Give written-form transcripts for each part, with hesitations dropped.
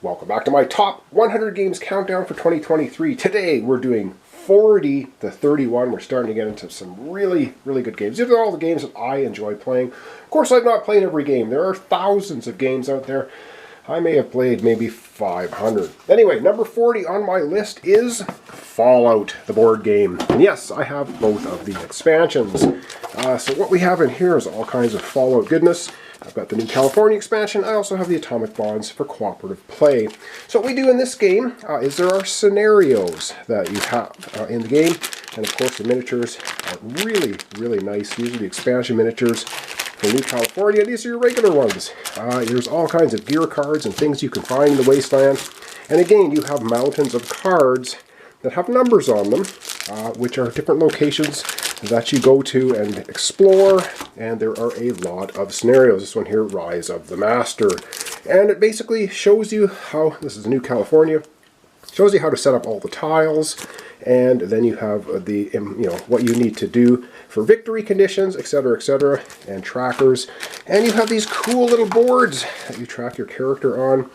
Welcome back to my top 100 games countdown for 2023. Today we're doing 40 to 31. We're starting to get into some really good games. These are all the games that I enjoy playing. Of course, I've not played every game. There are thousands of games out there. I may have played maybe 500. Anyway, number 40 on my list is Fallout, the board game. And yes, I have both of the expansions. So what we have in here is all kinds of Fallout goodness. I've got the new California expansion. I also have the atomic bonds for cooperative play. So what we do in this game is there are scenarios that you have in the game. And of course the miniatures are really nice. These are the expansion miniatures for New California. These are your regular ones. There's all kinds of gear cards and things you can find in the wasteland. And again, you have mountains of cards that have numbers on them, which are different locations that you go to and explore, and there are a lot of scenarios. This one here, Rise of the Master, and it basically shows you how, this is New California, shows you how to set up all the tiles, and then you have the, what you need to do for victory conditions, etc., and trackers, and you have these cool little boards that you track your character on.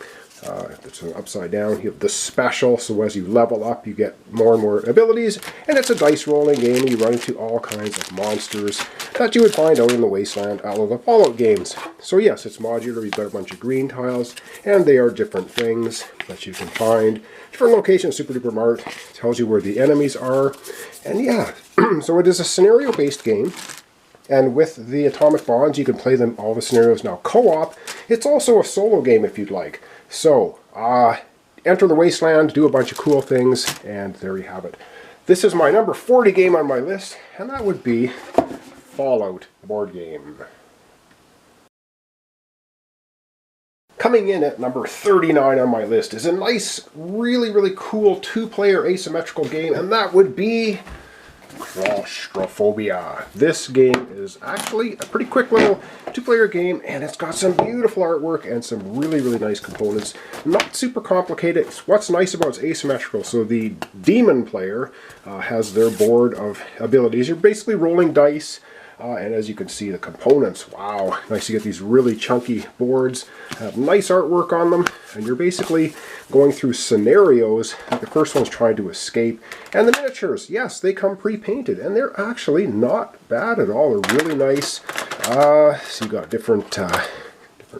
It's upside down. You have the special, so as you level up you get more and more abilities, and it's a dice rolling game and you run into all kinds of monsters that you would find out in the wasteland out of the Fallout games. So yes, it's modular. You've got a bunch of green tiles and they are different things that you can find. Different locations, super duper mart, tells you where the enemies are, and yeah, so it is a scenario based game. And with the atomic bonds, you can play them all the scenarios now co-op. It's also a solo game if you'd like. So, enter the wasteland, do a bunch of cool things, and there you have it. This is my number 40 game on my list, and that would be Fallout board game. Coming in at number 39 on my list is a nice, really cool two-player asymmetrical game, and that would be Laustrophobia. This game is actually a pretty quick little two-player game, and it's got some beautiful artwork and some really nice components. Not super complicated. What's nice about it's asymmetrical. So the demon player has their board of abilities. You're basically rolling dice. And as you can see, the components, wow, nice to get these really chunky boards, have nice artwork on them, and you're basically going through scenarios. Like the first one's trying to escape, and the miniatures, yes, they come pre-painted, and they're actually not bad at all. They're really nice. So you've got different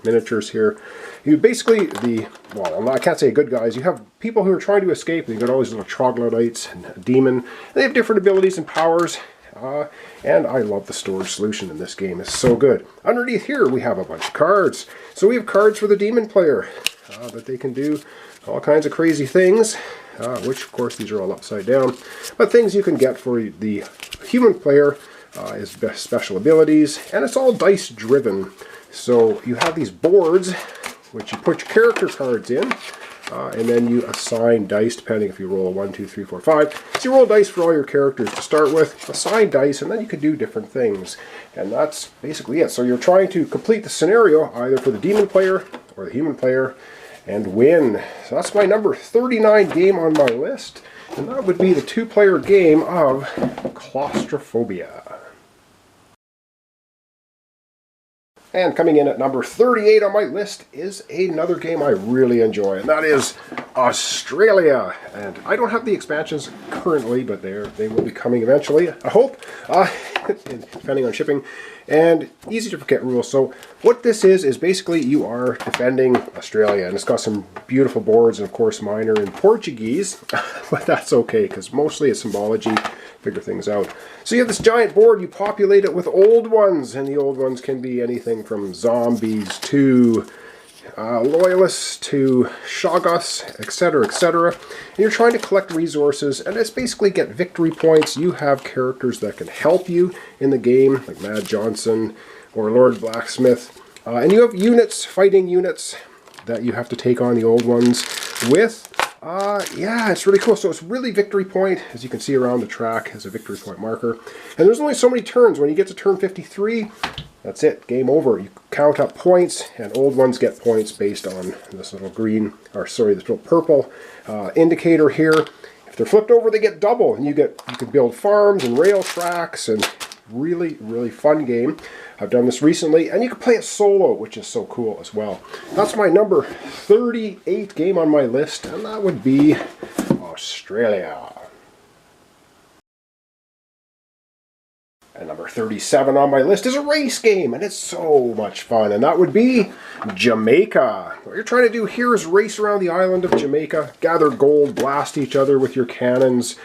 miniatures here. You basically, well, I can't say good guys, you have people who are trying to escape, and you've got all these little troglodytes and a demon, and they have different abilities and powers. And I love the storage solution in this game. It's so good. Underneath here we have a bunch of cards. So we have cards for the demon player that they can do all kinds of crazy things, which of course these are all upside down. But things you can get for the human player is special abilities, and it's all dice driven. So you have these boards which you put your character cards in. And then you assign dice depending if you roll a 1, 2, 3, 4, 5. So you roll dice for all your characters to start with, assign dice, and then you can do different things. And that's basically it. So you're trying to complete the scenario either for the demon player or the human player and win. So that's my number 39 game on my list. And that would be the two-player game of Claustrophobia. And coming in at number 38 on my list is another game I really enjoy, and that is Australia. And I don't have the expansions currently, but they will be coming eventually, I hope, depending on shipping. And easy to forget rules. So what this is basically you are defending Australia, and it's got some beautiful boards, and of course mine are in Portuguese, but that's okay because mostly it's symbology. Figure things out. So you have this giant board, you populate it with old ones, and the old ones can be anything from zombies to loyalists to shoggoths, etc. And you're trying to collect resources, and it's basically get victory points. You have characters that can help you in the game, like Mad Johnson or Lord Blacksmith, and you have units, fighting units, that you have to take on the old ones with. Yeah, it's really cool. So it's really victory point, as you can see around the track as a victory point marker. And there's only so many turns. When you get to turn 53, that's it, game over. You count up points, and old ones get points based on this little green, or sorry, this little purple indicator here. If they're flipped over, they get double, and you can build farms and rail tracks and Really, really fun game. I've done this recently, and you can play it solo, which is so cool as well. That's my number 38 game on my list, and that would be Australia. And number 37 on my list is a race game, and it's so much fun, and that would be Jamaica. What you're trying to do here is race around the island of Jamaica, gather gold, blast each other with your cannons,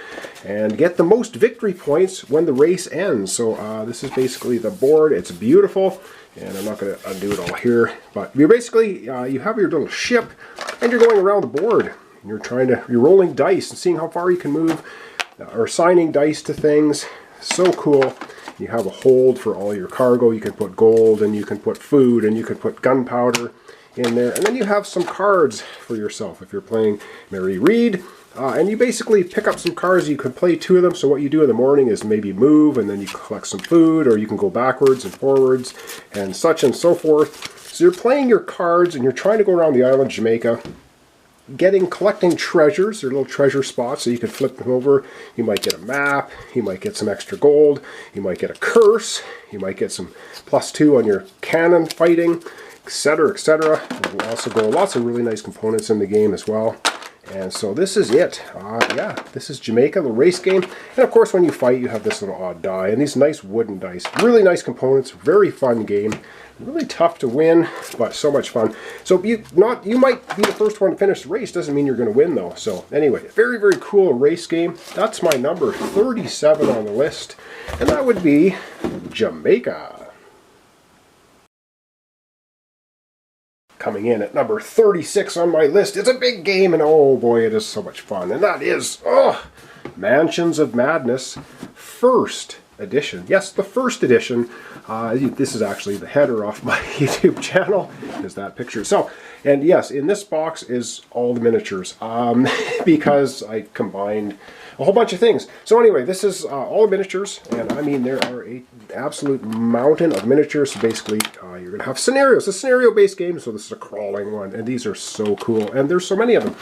and get the most victory points when the race ends. So this is basically the board. It's beautiful, and I'm not going to undo it all here, but you're basically, you have your little ship, and you're going around the board. You're rolling dice and seeing how far you can move, or assigning dice to things. So cool. You have a hold for all your cargo. You can put gold, and you can put food, and you can put gunpowder in there. And then you have some cards for yourself if you're playing Mary Read. And you basically pick up some cards. You can play 2 of them. So what you do in the morning is maybe move, and then you collect some food, or you can go backwards and forwards, and such and so forth. So you're playing your cards, and you're trying to go around the island of Jamaica, collecting treasures. They're little treasure spots, so you can flip them over. You might get a map, you might get some extra gold, you might get a curse, you might get some +2 on your cannon fighting, etc., etc. There'll also go lots of really nice components in the game as well. And so this is it. Yeah, this is Jamaica, the race game. And of course, when you fight, you have this little odd die and these nice wooden dice. Really nice components, very fun game. Really tough to win, but so much fun. So you might be the first one to finish the race. Doesn't mean you're going to win though. So anyway, very, very cool race game. That's my number 37 on the list, and that would be Jamaica. Coming in at number 36 on my list is a big game, and oh boy, it is so much fun. And that is Mansions of Madness, first edition. Yes, the first edition. This is actually the header off my YouTube channel, is that picture. So, and yes, in this box is all the miniatures, because I combined a whole bunch of things. So anyway, this is all the miniatures, and I mean, there are an absolute mountain of miniatures. So basically, you're going to have scenarios. It's a scenario-based game, so this is a crawling one, and these are so cool, and there's so many of them.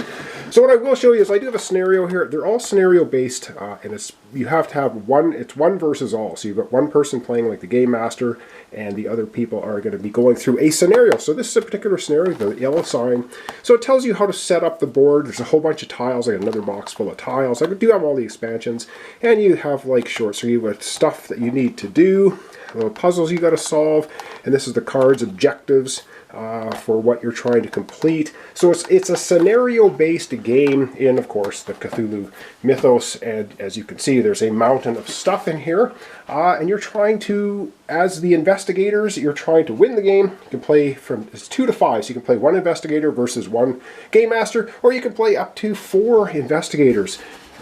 So what I will show you is I do have a scenario here. They're all scenario-based, and you have to have one, it's one versus all. So you've got one person playing like the game master, and the other people are going to be going through a scenario. So this is a particular scenario, the yellow sign. So it tells you how to set up the board. There's a whole bunch of tiles. I got another box full of tiles. I do have all the expansions, and you have like short, so you have stuff that you need to do, little puzzles you got to solve, and this is the cards objectives for what you're trying to complete. So it's a scenario-based game in, of course, the Cthulhu mythos, and as you can see, there's a mountain of stuff in here, and you're trying to, as the investigators, you're trying to win the game. You can play from, it's 2 to 5, so you can play 1 investigator versus 1 game master, or you can play up to 4 investigators.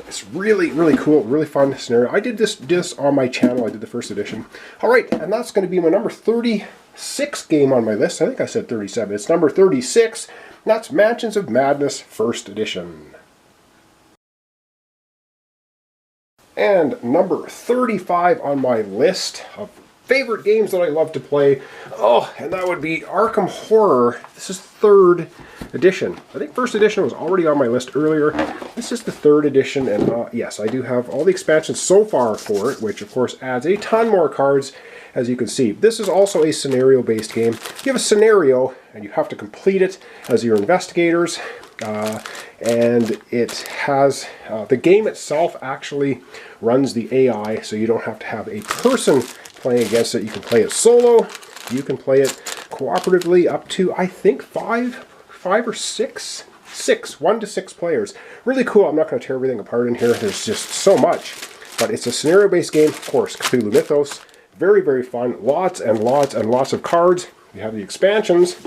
It's really, really cool, really fun scenario. I did this on my channel. I did the first edition. All right, and that's going to be my number 36 game on my list. I think I said 37. It's number 36. That's Mansions of Madness, first edition. And number 35 on my list of favorite games that I love to play. Oh, and that would be Arkham Horror. This is 3rd edition. I think 1st edition was already on my list earlier. This is the 3rd edition, and yes, I do have all the expansions so far for it, which of course adds a ton more cards, as you can see. This is also a scenario-based game. You have a scenario, and you have to complete it as your investigators. And it has, the game itself actually runs the AI, so you don't have to have a person playing against it. You can play it solo, you can play it cooperatively up to, I think, 5 or 6, 1 to 6 players. Really cool. I'm not going to tear everything apart in here. There's just so much. But it's a scenario-based game, of course, Cthulhu Mythos. Very, very fun. Lots and lots and lots of cards. You have the expansions.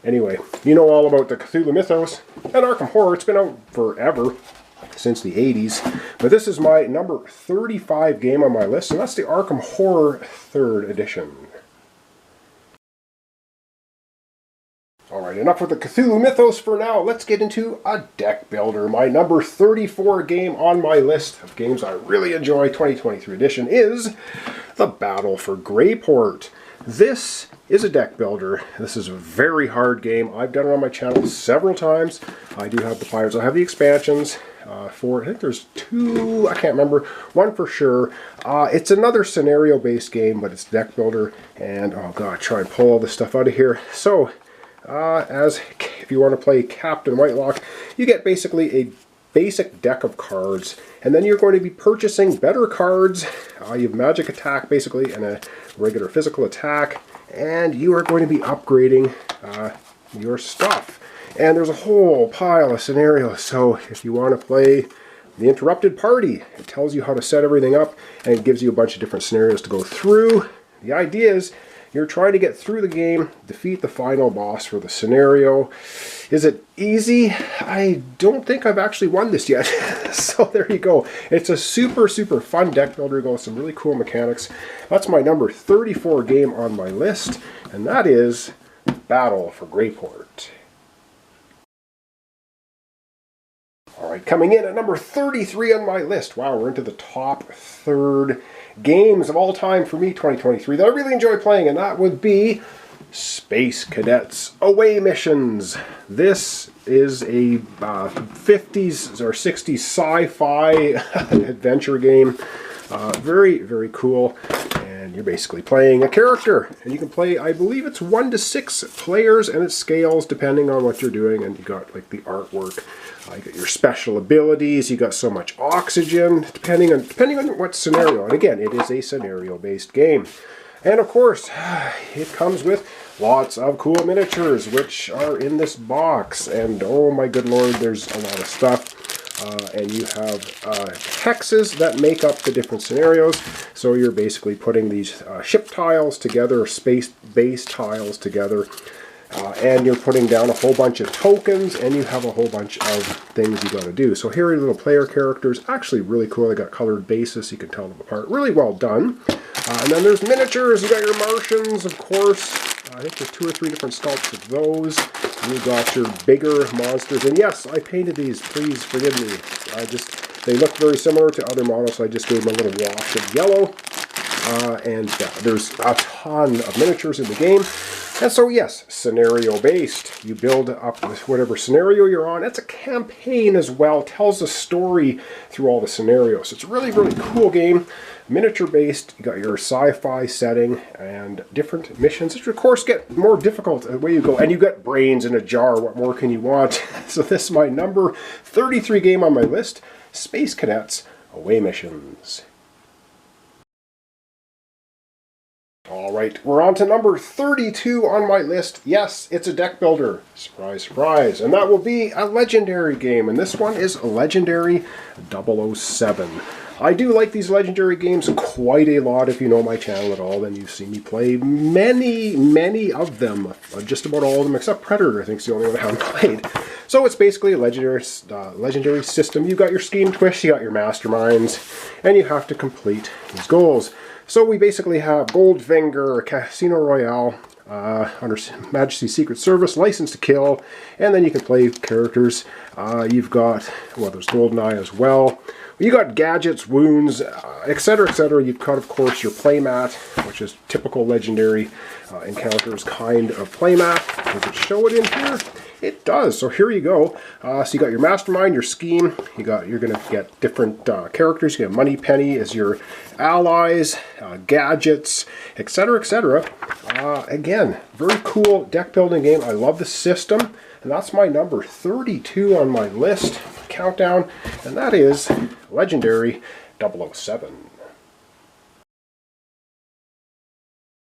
Anyway, you know all about the Cthulhu Mythos and Arkham Horror. It's been out forever, since the 80s. But this is my number 35 game on my list, and that's the Arkham Horror 3rd edition. Alright, enough with the Cthulhu Mythos for now. Let's get into a deck builder. My number 34 game on my list of games I really enjoy, 2023 edition, is The Battle for Grayport. This is a deck builder. This is a very hard game. I've done it on my channel several times. I do have the players. I have the expansions. for, I think there's two, I can't remember, one for sure. It's another scenario-based game, but it's deck builder, and oh god, try and pull all this stuff out of here. So, if you want to play Captain Whitelock, you get basically a basic deck of cards, and then you're going to be purchasing better cards. You have magic attack basically and a regular physical attack, and you are going to be upgrading your stuff. And there's a whole pile of scenarios, so if you want to play the Interrupted Party, it tells you how to set everything up, and it gives you a bunch of different scenarios to go through. The idea is you're trying to get through the game, defeat the final boss for the scenario. Is it easy? I don't think I've actually won this yet. So there you go. It's a super, super fun deck builder. Go with some really cool mechanics. That's my number 34 game on my list, and that is Battle for Grayport. Alright, coming in at number 33 on my list. Wow, we're into the top third games of all time for me, 2023, that I really enjoy playing, and that would be Space Cadets Away Missions. This is a 50s or 60s sci-fi adventure game. Very, very cool. And you're basically playing a character. And you can play, I believe it's 1 to 6 players, and it scales depending on what you're doing. And you got like the artwork. You got your special abilities. You got so much oxygen, depending on what scenario. And again, it is a scenario-based game. And of course, it comes with lots of cool miniatures, which are in this box. And oh my good lord, there's a lot of stuff. And you have hexes that make up the different scenarios. So you're basically putting these ship tiles together, space base tiles together. And you're putting down a whole bunch of tokens, and you have a whole bunch of things you got to do. So here are little player characters, actually really cool. They got colored bases, you can tell them apart. Really well done. And then there's miniatures. You got your Martians, of course. I think there's 2 or 3 different sculpts of those. You got your bigger monsters, and yes, I painted these. Please forgive me. They look very similar to other models, so I just gave them a little wash of yellow. And yeah, there's a ton of miniatures in the game. And so yes, scenario-based. You build up with whatever scenario you're on. It's a campaign as well. It tells a story through all the scenarios. It's a really, really cool game. Miniature-based. You got your sci-fi setting and different missions, which of course get more difficult the way you go. And you got brains in a jar. What more can you want? So this is my number 33 game on my list. Space Cadets Away Missions. Alright, we're on to number 32 on my list. Yes, it's a deck builder. Surprise, surprise. And that will be a legendary game. And this one is Legendary 007. I do like these legendary games quite a lot. If you know my channel at all, then you've seen me play many of them. Just about all of them, except Predator, I think is the only one I haven't played. So it's basically a legendary system. You've got your scheme twists, you got your masterminds, and you have to complete these goals. So we basically have Goldfinger, Casino Royale, under Majesty's Secret Service, License to Kill, and then you can play characters. You've got, well, there's GoldenEye as well. You got gadgets, wounds, etc., etc. You've got, of course, your playmat, which is typical legendary encounters kind of playmat. Does it show it in here? It does. So here you go. So you got your mastermind, your scheme. You're going to get different characters. You have Moneypenny as your allies, gadgets, etc., etc. Again, very cool deck building game. I love the system, and that's my number 32 on my list countdown, and that is Legendary 007.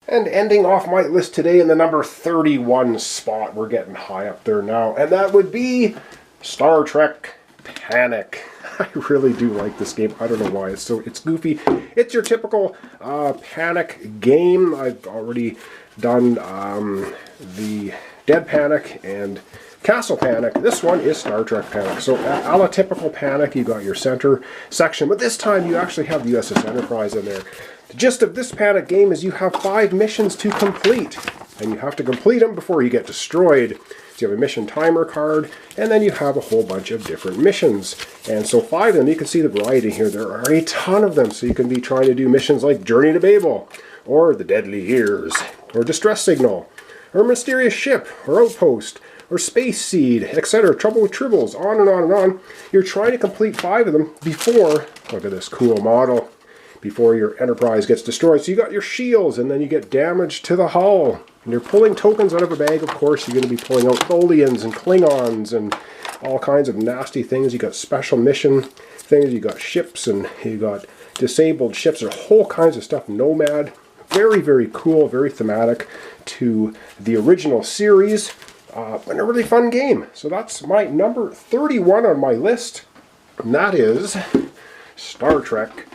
And ending off my list today in the number 31 spot, we're getting high up there now, and that would be Star Trek Panic. I really do like this game. I don't know why. It's goofy. It's your typical Panic game. I've already done the Dead Panic and Castle Panic. This one is Star Trek Panic. So a la typical Panic, you got your center section, but this time you actually have the USS Enterprise in there. The gist of this Panic game is you have 5 missions to complete, and you have to complete them before you get destroyed. So you have a mission timer card, and then you have a whole bunch of different missions. And so 5 of them, you can see the variety here. There are a ton of them, so you can be trying to do missions like Journey to Babel, or The Deadly Ears, or Distress Signal, or Mysterious Ship, or Outpost, or Space Seed, etc. Trouble with Tribbles, on and on and on. You're trying to complete 5 of them before, look at this cool model, before your Enterprise gets destroyed. So you got your shields, and then you get damage to the hull. And you're pulling tokens out of a bag, of course. You're going to be pulling out Tholians and Klingons and all kinds of nasty things. You got special mission things, you got ships, and you got disabled ships. There's whole kinds of stuff. Nomad. Very, very cool, very thematic to the original series. And a really fun game. So that's my number 31 on my list. And that is Star Trek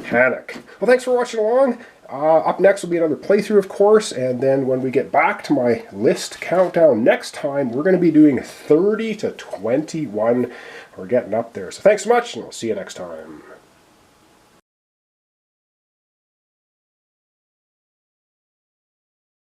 Panic. Well, thanks for watching along. Up next will be another playthrough, of course, and then when we get back to my list countdown next time, we're going to be doing 30 to 21. We're getting up there. So thanks so much, and we'll see you next time.